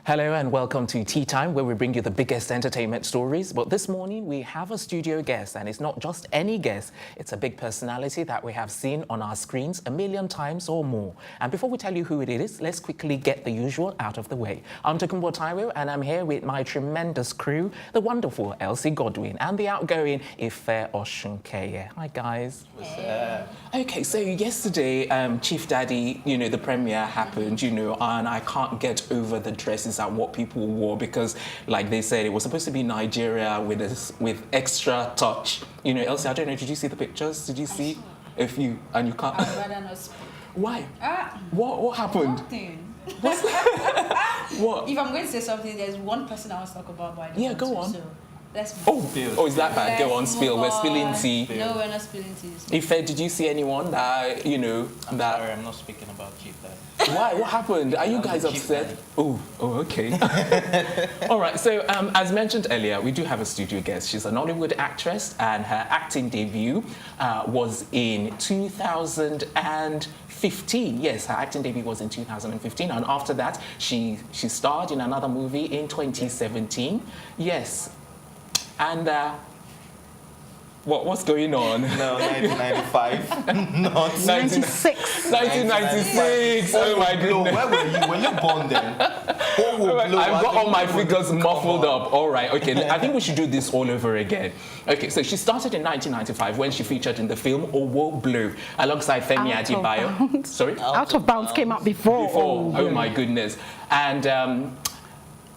Hello and welcome to Tea Time, where we bring you the biggest entertainment stories. But this morning we have a studio guest, and it's not just any guest. It's a big personality that we have seen on our screens a million times or more. And before we tell you who it is, let's quickly get the usual out of the way. I'm Tokunbo Taiwo, and I'm here with my tremendous crew, the wonderful Elsie Godwin and the outgoing Ife Oshunkeye. Hi guys. Hey. Okay, so yesterday, Chief Daddy, the premiere happened, and I can't get over the dresses and what people wore because, like they said, it was supposed to be Nigeria with extra touch. Elsie, I don't know, did you see the pictures? Did you see? If you, and you can't. I'd rather not speak. Why? What happened? Nothing. What's what? If I'm going to say something, there's one person I want to talk about, but I don't Yeah, want go to, on. So let's Oh, is that bad? Go on, spill. We're spilling tea. No, we're not spilling tea. Ife, did you see anyone that, I'm sorry, I'm not speaking about Chief Daddy. Why? What happened? Are you guys upset? Oh, okay. All right, so as mentioned earlier, we do have a studio guest. She's a Nollywood actress, and her acting debut was in 2015. Yes, her acting debut was in 2015, and after that, she starred in another movie in 2017. Yes, and what's going on? No, 1995. Not 96. 1996. Oh my goodness. Where were you? Were you born then? I've got all my figures muffled up. All right, okay. I think we should do this all over again. Okay, so she started in 1995 when she featured in the film Owo Blue alongside Femi Adebayo. Sorry? Out of Bounds came out before. Oh my goodness. And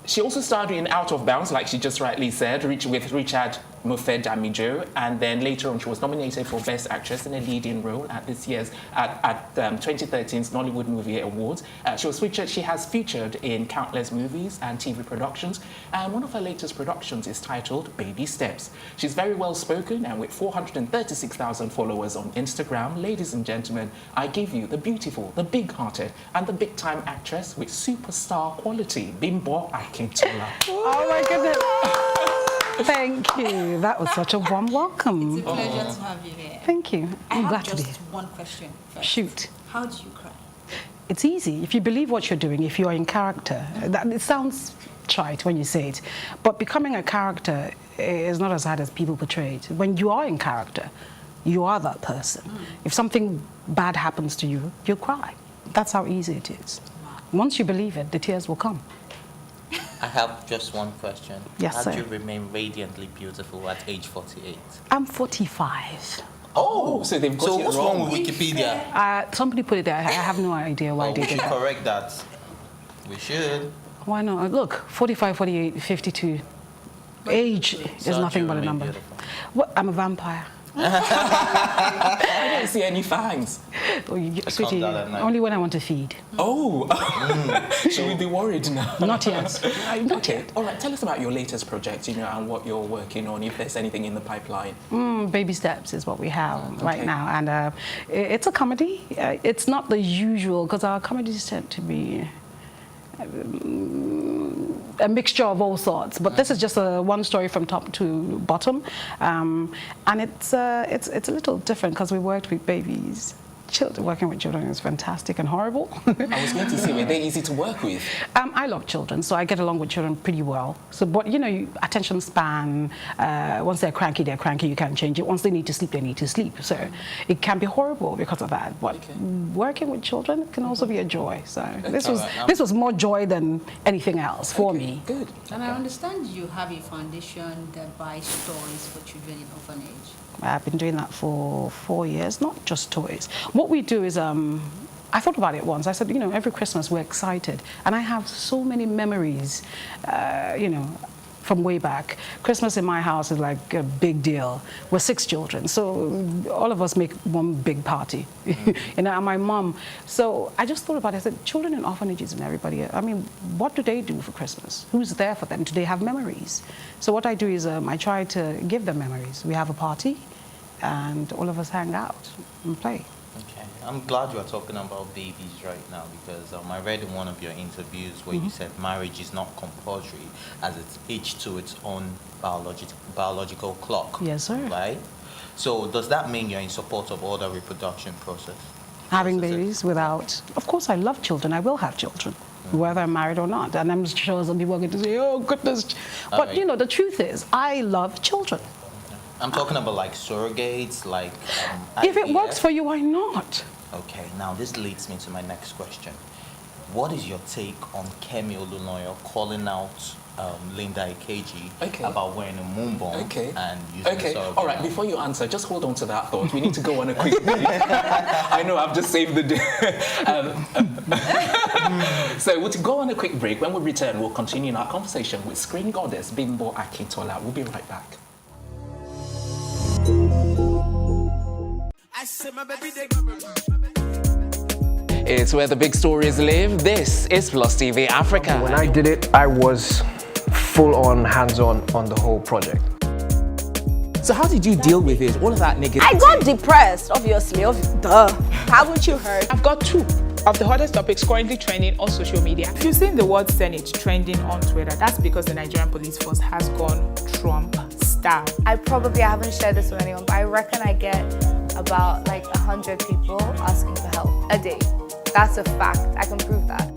she also starred in Out of Bounds, like she just rightly said, with Richard Mofe-Damijo, and then later on she was nominated for Best Actress in a Leading Role at this year's 2013's Nollywood Movie Awards. She has featured in countless movies and TV productions, and one of her latest productions is titled Baby Steps. She's very well spoken, and with 436,000 followers on Instagram, ladies and gentlemen, I give you the beautiful, the big-hearted, and the big-time actress with superstar quality, Bimbo Akintola. Oh my goodness. Thank you. That was such a warm welcome. It's a pleasure to have you here. Thank you. I'm glad to be just here. one question first. Shoot. How do you cry? It's easy. If you believe what you're doing, if you are in character, it sounds trite when you say it, but becoming a character is not as hard as people portray it. When you are in character, you are that person. If something bad happens to you, you'll cry. That's how easy it is. Once you believe it, the tears will come. I have just one question. Yes, How sir. do you remain radiantly beautiful at age 48? I'm 45. Oh, so they've got So it what's wrong. wrong with Wikipedia? Somebody put it there. I have no idea why Oh, they we did should that. correct that. We should. Why not? Look, 45, 48, 52. Age is So how do nothing you but a remain number. beautiful? What? I'm a vampire. I don't see any fangs. Oh, sweetie, down at night. only when I want to feed. Oh, should we be worried now? Not yet. Not Okay, yet. all right. Tell us about your latest project, and what you're working on. If there's anything in the pipeline. Baby Steps is what we have right Okay. now, and it's a comedy. It's not the usual, because our comedies tend to be a mixture of all sorts, but this is just one story from top to bottom, and it's a little different because we worked with babies. Working with children is fantastic and horrible. I was going to say, were they easy to work with? I love children, so I get along with children pretty well. So, but attention span, once they're cranky, you can't change it. Once they need to sleep, they need to sleep. So it can be horrible because of that. But working with children can also be a joy. So this was more joy than anything else for me. Good. And I understand you have a foundation that buys toys for children in orphanage. I've been doing that for 4 years, not just toys. What we do is, I thought about it once. I said, every Christmas we're excited. And I have so many memories, from way back. Christmas in my house is like a big deal. We're 6 children, so all of us make one big party. And my mom. So I just thought about it. I said, children in orphanages and everybody, what do they do for Christmas? Who's there for them? Do they have memories? So what I do is I try to give them memories. We have a party, and all of us hang out and play. Okay. I'm glad you are talking about babies right now because I read in one of your interviews where you said marriage is not compulsory as it's each to its own biological clock. Yes, sir. Right? So does that mean you're in support of all the reproduction process? Having babies without... Of course, I love children. I will have children. whether I'm married or not. And I'm sure some people are going to say, oh, goodness. But, right. you know, the truth is, I love children. I'm talking about like surrogates, like If it IVF. works for you, why not? Okay, now this leads me to my next question. What is your take on Kemi Olunloyo calling out Linda Ikeji Okay. about wearing a moonbomb Okay. and using Okay. a surrogate? All right. Before you answer, just hold on to that thought. We need to go on a quick break. I know I've just saved the day. So we'll go on a quick break. When we return, we'll continue our conversation with screen goddess Bimbo Akintola. We'll be right back. It's where the big stories live. This is Plus TV Africa. When I did it, I was full on, hands-on on the whole project. So how did you deal with it? All of that negativity. I got depressed, obviously. Duh. Haven't you heard? I've got two of the hottest topics currently trending on social media. If you've seen the word Senate trending on Twitter, that's because the Nigerian police force has gone Trump style. I haven't shared this with anyone, but I reckon I get about like 100 people asking for help a day. That's a fact. I can prove that.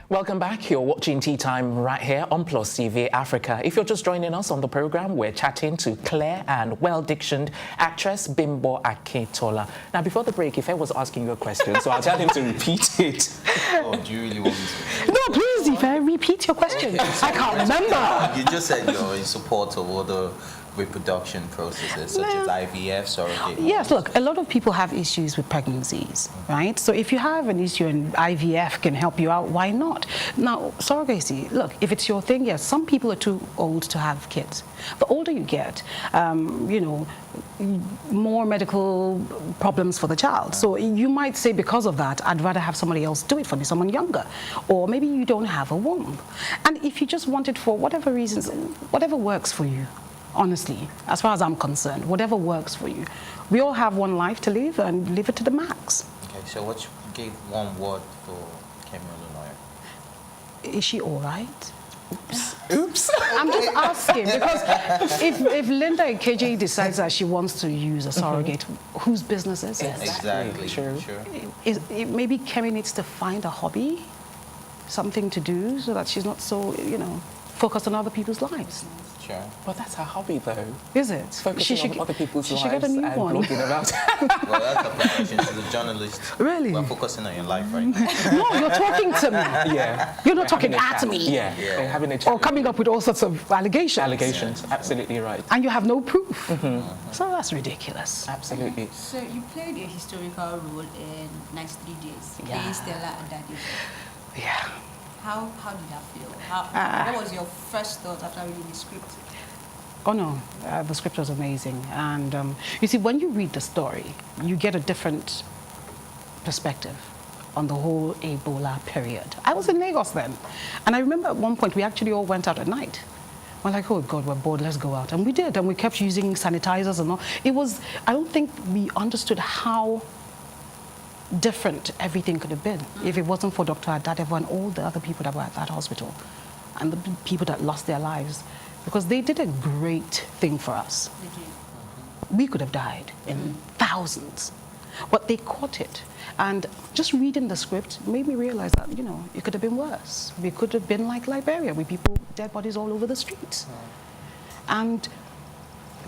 Welcome back. You're watching Tea Time right here on Plus TV Africa. If you're just joining us on the program, we're chatting to clear and well-dictioned actress Bimbo Akintola. Now, before the break, Ife was asking you a question, so I'll tell him to repeat it. Oh, do you really want me to? No, please, if I repeat your question. I can't remember. You just said you're in support of all the reproduction processes such as IVF, surrogate. Yes, look, a lot of people have issues with pregnancies, right? So if you have an issue and IVF can help you out, why not? Now, surrogacy, look, if it's your thing, yes, some people are too old to have kids. The older you get, you know, more medical problems for the child. So you might say, because of that, I'd rather have somebody else do it for me, someone younger. Or maybe you don't have a womb. And if you just want it for whatever reasons, whatever works for you. Honestly, as far as I'm concerned, whatever works for you. We all have one life to live and live it to the max. Okay, so what you gave one word for Kemi Olunloyo? Is she all right? Oops. I'm just asking because if Linda Ikeji decides that she wants to use a surrogate, whose business is it? Exactly. Sure. Maybe Kemi needs to find a hobby, something to do so that she's not so, you know, focused on other people's lives. Sure. But that's her hobby, though. Is it? Focusing on other people's she lives should get a new and one. blogging about. Well, that's a profession. She's a journalist. Really? We're focusing on your life right now. No, you're talking to me. Yeah. You're not We're talking having a at chat. me. Yeah. They're having a chat. Or coming up with all sorts of allegations. Allegations. Absolutely right. And you have no proof. So that's ridiculous. Absolutely. So you played a historical role in 93 Days, Yeah. playing Stella and Daddy. Yeah. How did that feel? What was your first thought after reading the script? Oh no, the script was amazing. And you see, when you read the story, you get a different perspective on the whole Ebola period. I was in Lagos then. And I remember at one point, we actually all went out at night. We're like, oh God, we're bored, let's go out. And we did, and we kept using sanitizers and all. It was, I don't think we understood how different everything could have been if it wasn't for Dr. Adadevo and all the other people that were at that hospital and the people that lost their lives, because they did a great thing for us. We could have died in thousands, but they caught it. And just reading the script made me realize that, you know, it could have been worse. We could have been like Liberia, with people, dead bodies all over the streets. And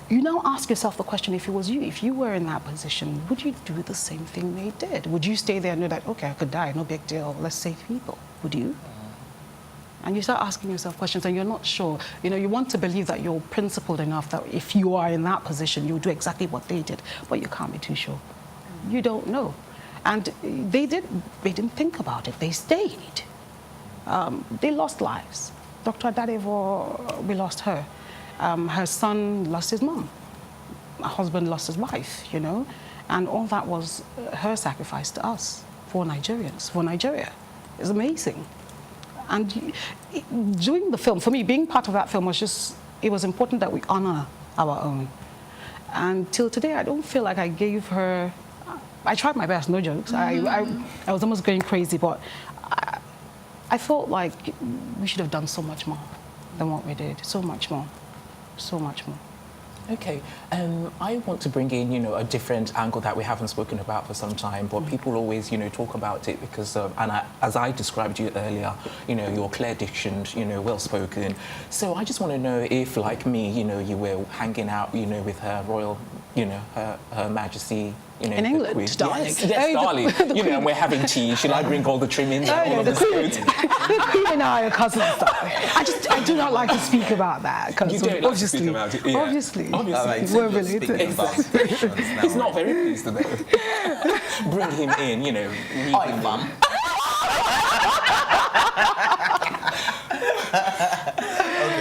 you now ask yourself the question, if it was you, if you were in that position, would you do the same thing they did? Would you stay there and know that, okay, I could die, no big deal, let's save people? Would you? And you start asking yourself questions and you're not sure. You know, you want to believe that you're principled enough that if you are in that position, you'll do exactly what they did, but you can't be too sure. You don't know. And they didn't think about it, they stayed. They lost lives. Dr. Adadevo, we lost her. Her son lost his mom. My husband lost his wife, you know, and all that was her sacrifice to us, for Nigerians, for Nigeria. It's amazing. And doing the film, for me, being part of that film was just, it was important that we honor our own. And till today, I don't feel like I gave her, I tried my best, no jokes. I was almost going crazy, but I felt like we should have done so much more than what we did. So much more. So much more. Okay, I want to bring in, a different angle that we haven't spoken about for some time, but people always, talk about it because, as I described you earlier, you're clear dictioned, well spoken. So I just want to know if, like me, you were hanging out, with her royal, her Majesty. In England, Queen. darling. Yes, darling. And we're having tea. Should I bring all the trimmings and all of the spoons? The Queen and I are cousins, darling. I do not like to speak about that because You don't like to speak about it, yeah. Obviously. All right, so We're you're related. speaking about dictions now, He's not right? very pleased though. Bring him in, Oi, fam.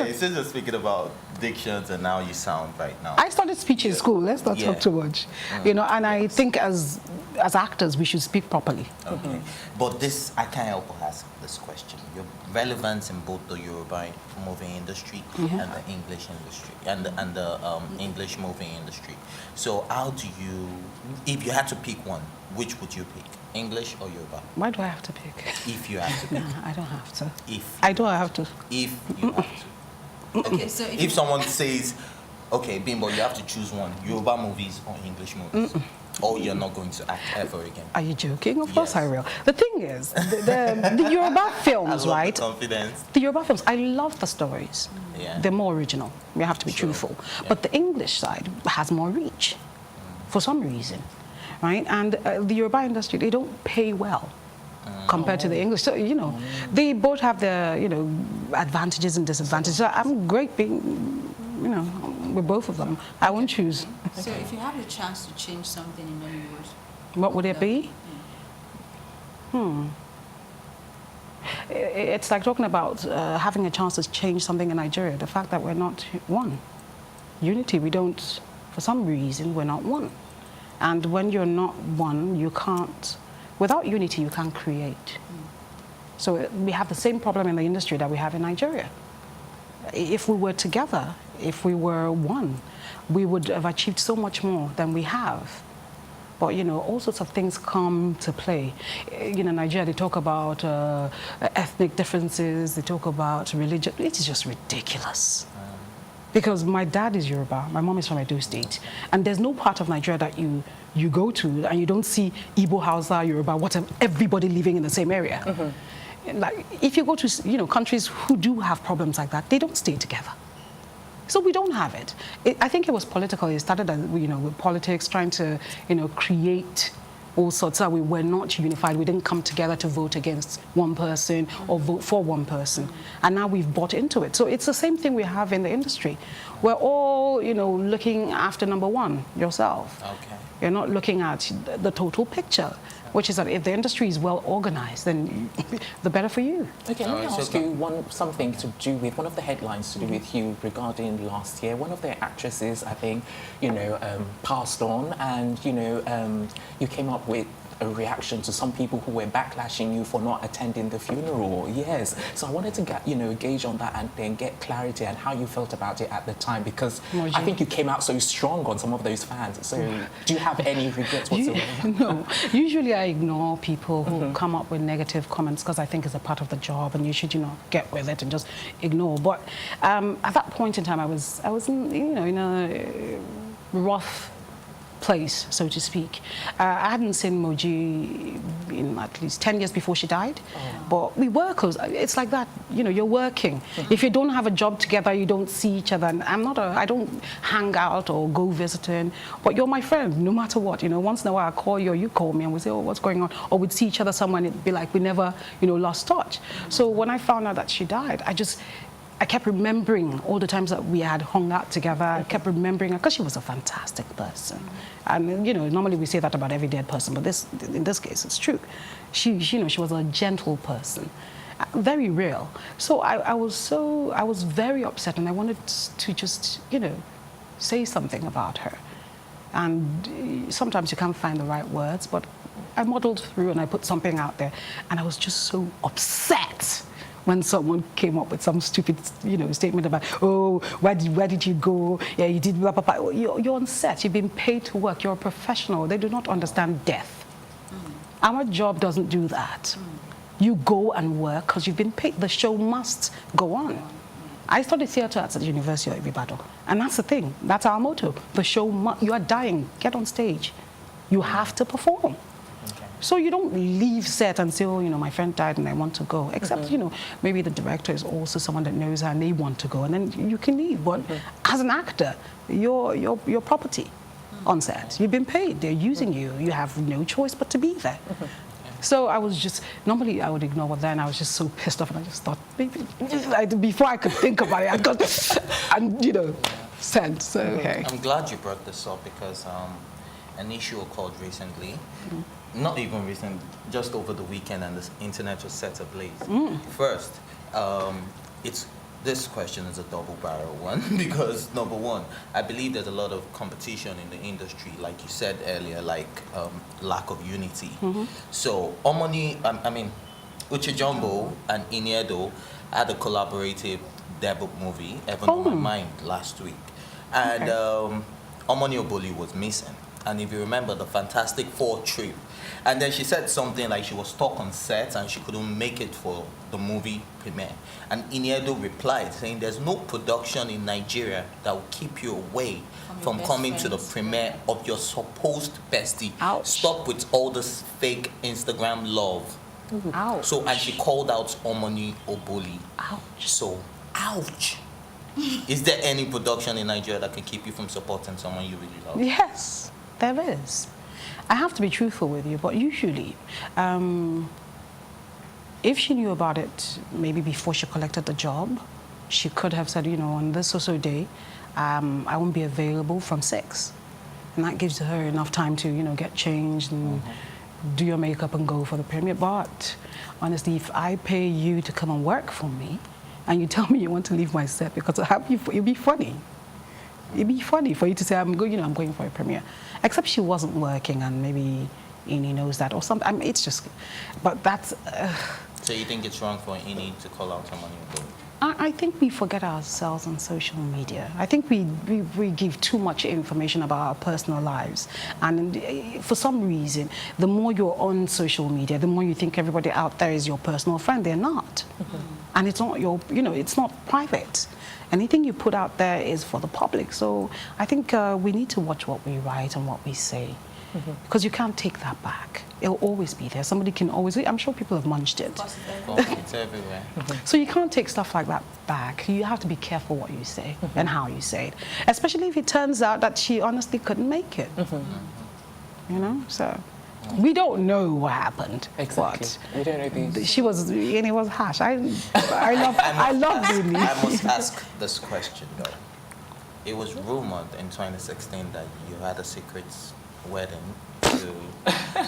Okay, since you're speaking about dictions and how you sound right now. I started speech in school. Let's not talk too much. And I think as actors, we should speak properly. Okay. But this, I can't help but ask this question. Your relevance in both the Yoruba movie industry and the English industry, and the English movie industry. So how do you, if you had to pick one, which would you pick? English or Yoruba? Why do I have to pick? If you have to pick. No, I don't have to. If I don't have to. If you have to. Okay. So If someone says, okay, Bimbo, you have to choose one, Yoruba movies or English movies, or you're not going to act ever again. Are you joking? Of course Yes. I will. The thing is, the Yoruba I films, love right? the confidence. The Yoruba films, I love the stories. Yeah. They're more original. We have to be truthful. Yeah. But the English side has more reach for some reason, right? And the Yoruba industry, they don't pay well compared to the English. So, they both have their, advantages and disadvantages. So I'm great being, with both of them. I won't choose. So if you have the chance to change something in Nollywood, What would it be? It's like talking about having a chance to change something in Nigeria. The fact that we're not one. Unity, we don't, for some reason, we're not one. And when you're not one, you can't, without unity, you can't create. So we have the same problem in the industry that we have in Nigeria. If we were together, if we were one, we would have achieved so much more than we have. But, all sorts of things come to play. In Nigeria, they talk about ethnic differences, they talk about religion. It is just ridiculous. Because my dad is Yoruba, my mom is from Edo State, and there's no part of Nigeria that you go to and you don't see Igbo, Hausa, Yoruba, whatever, everybody living in the same area. Like, if you go to countries who do have problems like that, they don't stay together. So we don't have it. I think it was political. It started, with politics, trying to, create all sorts. So we were not unified. We didn't come together to vote against one person or vote for one person. And now we've bought into it. So it's the same thing we have in the industry. We're all, looking after number one, yourself. Okay. You're not looking at the total picture, which is that if the industry is well organized, then the better for you. Okay, let me ask you something to do with one of the headlines to do with you regarding last year. One of the actresses, I think, passed on, and you came up with a reaction to some people who were backlashing you for not attending the funeral. Yes, so I wanted to get gauge on that and then get clarity on how you felt about it at the time, because I think you came out so strong on some of those fans. So do you have any regrets whatsoever? No, usually I ignore people who come up with negative comments because I think it's a part of the job and you should get with it and just ignore. But at that point in time I was in a rough place, so to speak. I hadn't seen Moji in at least 10 years before she died, but we were close. It's like that, you're working. If you don't have a job together, you don't see each other. And I don't hang out or go visiting, but you're my friend, no matter what. Once in a while I call you or you call me and we say, oh, what's going on? Or we'd see each other somewhere and it'd be like we never, lost touch. So when I found out that she died, I kept remembering all the times that we had hung out together. I kept remembering her because she was a fantastic person. And, normally we say that about every dead person, but in this case, it's true. She was a gentle person, very real. So I was very upset and I wanted to just, say something about her. And sometimes you can't find the right words, but I muddled through and I put something out there. And I was just so upset when someone came up with some stupid, statement about, oh, where did you go? Yeah, you did blah, blah, blah. You're on set. You've been paid to work. You're a professional. They do not understand death. Our job doesn't do that. You go and work because you've been paid. The show must go on. I studied theatre at the University of Ibadan, and that's the thing. That's our motto. The show, you are dying, get on stage. You have to perform. Okay. So you don't leave set and say, oh, you know, my friend died and I want to go. Except, you know, maybe the director is also someone that knows her and they want to go, and then you can leave. But as an actor, you're property on set. You've been paid. They're using you. You have no choice but to be there. So I was just, normally I would ignore, but then I was just so pissed off, and I just thought, maybe, before I could think about it, I got, and you know, sent. So, okay. I'm glad you brought this up because an issue occurred recently, not even recent, just over the weekend, and the internet was set ablaze. First, this question is a double-barrel one because, number one, I believe there's a lot of competition in the industry, like you said earlier, like lack of unity. So, Uche Jumbo and Iniedo had a collaborative debut movie, Heaven on My Mind, last week. And Omoni Oboli was missing. And if you remember, the Fantastic Four trip. And then she said something like she was stuck on set and she couldn't make it for the movie premiere. And Iniedo replied saying there's no production in Nigeria that will keep you away from coming to the premiere of your supposed bestie. Ouch. Stop with all this fake Instagram love. Ouch. So, and she called out Omoni Oboli. Ouch. So, ouch. Is there any production in Nigeria that can keep you from supporting someone you really love? Yes, there is. I have to be truthful with you, but usually, if she knew about it maybe before she collected the job, she could have said, you know, on this or so day, I won't be available from 6. And that gives her enough time to, you know, get changed and do your makeup and go for the premiere. But honestly, if I pay you to come and work for me, and you tell me you want to leave my set because it'd be funny. It'd be funny for you to say, I'm going for a premiere. Except she wasn't working and maybe Ini knows that or something. I mean, it's just, but that's... So you think it's wrong for Ini to call out someone you do? I think we forget ourselves on social media. I think we give too much information about our personal lives. And for some reason, the more you're on social media, the more you think everybody out there is your personal friend. They're not. And it's not your, you know, it's not private. Anything you put out there is for the public. So I think we need to watch what we write and what we say. Because you can't take that back. It'll always be there. Somebody can always, I'm sure people have munched it. It's everywhere. So you can't take stuff like that back. You have to be careful what you say and how you say it. Especially if it turns out that she honestly couldn't make it. You know, so we don't know what happened. Exactly. We don't know these. She was, and it was harsh. I love Lily. I must ask this question though. It was rumored in 2016 that you had a secret wedding to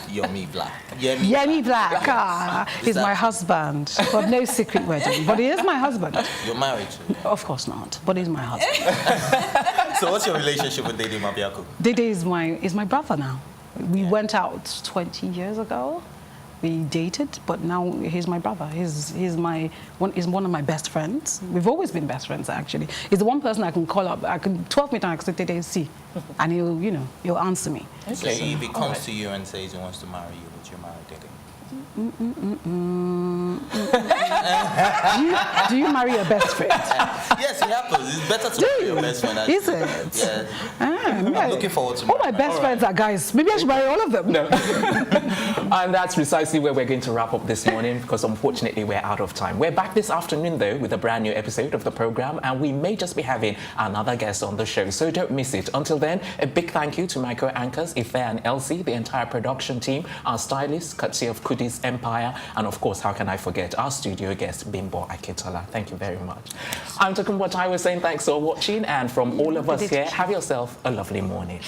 Yemi Black. Yemi Black, he's my husband. But no secret wedding. But he is my husband. You're married to him? Of course not. But he's my husband. So what's your relationship with Dede Mabiaku? Dede is my brother now. We went out 20 years ago. We dated, but now he's my brother. He's one of my best friends. We've always been best friends, actually. He's the one person I can call up. I can 12 minutes and I can say, Dede, see, and he'll answer me. Okay. So if he comes to you and says he wants to marry you, would you marry Dede? Do you marry your best friend? Yes, it happens. It's better to marry your best friend. Is it? Yeah. I'm looking forward to all my best friends are guys. Maybe I should marry all of them. No. And that's precisely where we're going to wrap up this morning because unfortunately we're out of time. We're back this afternoon though with a brand new episode of the program and we may just be having another guest on the show, so don't miss it. Until then, a big thank you to my co-anchors Ife and Elsie, the entire production team, our stylists, courtesy of Kudi's Empire, and of course, how can I forget our studio guest Bimbo Akintola. Thank you very much. I'm Tokunbo Tai was saying thanks for watching, and from all of us here, have yourself a lovely morning.